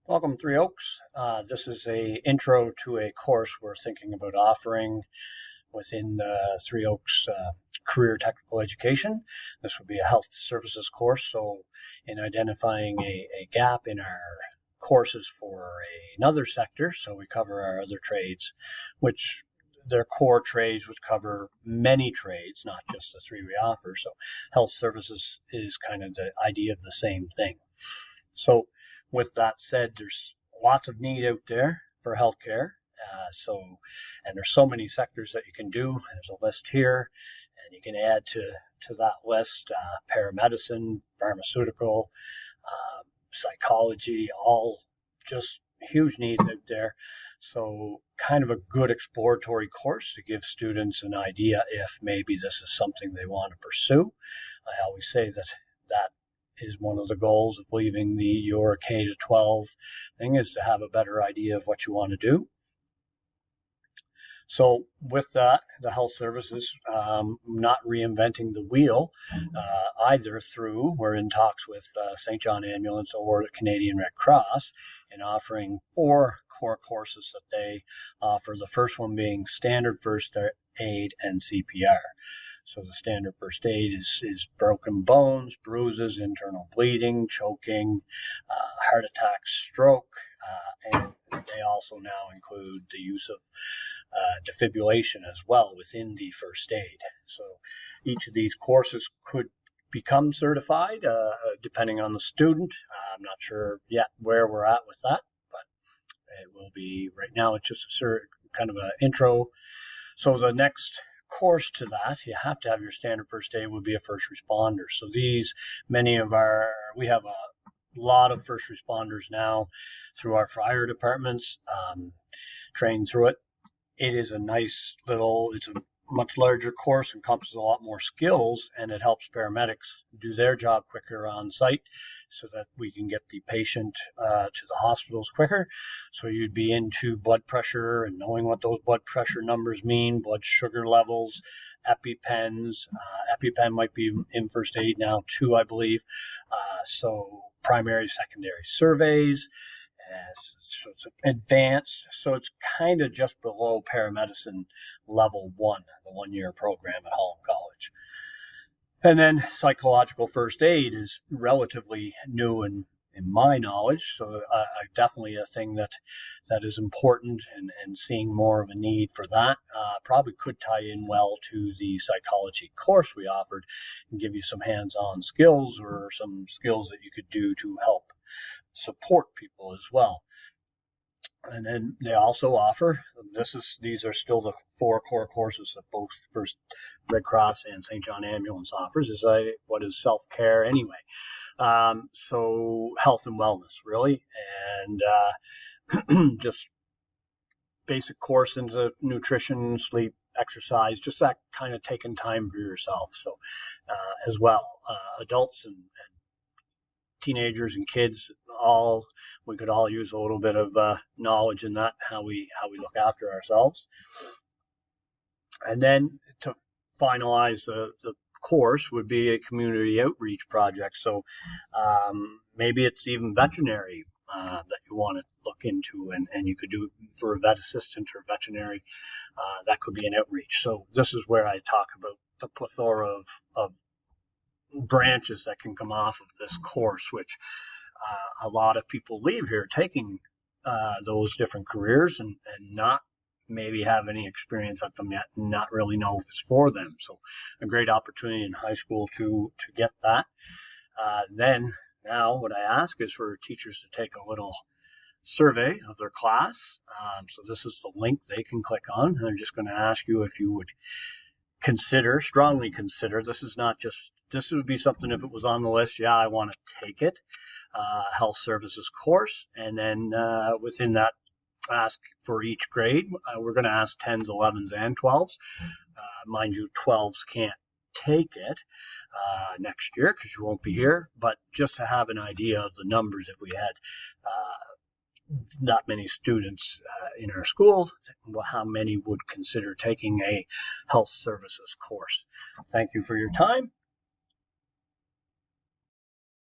Welcome, Three Oaks. This is a intro to a course we're thinking about offering within the Three Oaks Career Technical Education. This would be a health services course. So in identifying a gap in our courses for another sector, so we cover our other trades, which their core trades would cover many trades, not just the three we offer. So health services is kind of the idea of the same thing. So with that said, there's lots of need out there for healthcare. And there's so many sectors that you can do. There's a list here, and you can add to that list paramedicine, pharmaceutical, psychology, all just huge needs out there. So kind of a good exploratory course to give students an idea if maybe this is something they want to pursue. I always say that is one of the goals of leaving your K-12 thing, is to have a better idea of what you want to do. So with that, the health services, not reinventing the wheel, either through, we're in talks with St. John Ambulance or the Canadian Red Cross in offering 4 core courses that they offer. The first one being standard first aid and CPR. So the standard first aid is broken bones, bruises, internal bleeding, choking, heart attack, stroke, and they also now include the use of defibrillation as well within the first aid. So each of these courses could become certified depending on the student. I'm not sure yet where we're at with that, but it will be. Right now it's just a kind of an intro. So the next course to that, you have to have your standard first aid, would be a first responder. So we have a lot of first responders now through our fire departments, trained through it. It is it's a much larger course, encompasses a lot more skills, and it helps paramedics do their job quicker on site so that we can get the patient to the hospitals quicker. So you'd be into blood pressure and knowing what those blood pressure numbers mean, blood sugar levels, EpiPens. EpiPen might be in first aid now too, I believe. So primary, secondary surveys. So it's advanced, so it's kind of just below paramedicine level 1, the 1-year program at Holland College. And then psychological first aid is relatively new in my knowledge, so definitely a thing that is important, and seeing more of a need for that. Probably could tie in well to the psychology course we offered and give you some hands-on skills or some skills that you could do to help support people as well. And then they also offer, these are still the 4 core courses that both First Red Cross and St. John Ambulance offers, is what is self-care anyway. So health and wellness, really, and just basic course into nutrition, sleep, exercise, just that kind of taking time for yourself. So as well, adults and teenagers and kids, we could all use a little bit of knowledge in that, how we look after ourselves. And then to finalize the course would be a community outreach project. So maybe it's even veterinary that you want to look into, and you could do for a vet assistant or veterinary. That could be an outreach. So this is where I talk about the plethora of branches that can come off of this course, which a lot of people leave here taking those different careers and not maybe have any experience at them yet, and not really know if it's for them. So a great opportunity in high school to get that. Then now what I ask is for teachers to take a little survey of their class. So this is the link they can click on, and they're just going to ask you if you would strongly consider, this would be something, if it was on the list, yeah, I want to take it, health services course. And then within that, ask for each grade. We're going to ask 10s, 11s, and 12s. Mind you, 12s can't take it next year because you won't be here, but just to have an idea of the numbers, if we had that many students in our school, how many would consider taking a health services course. Thank you for your time.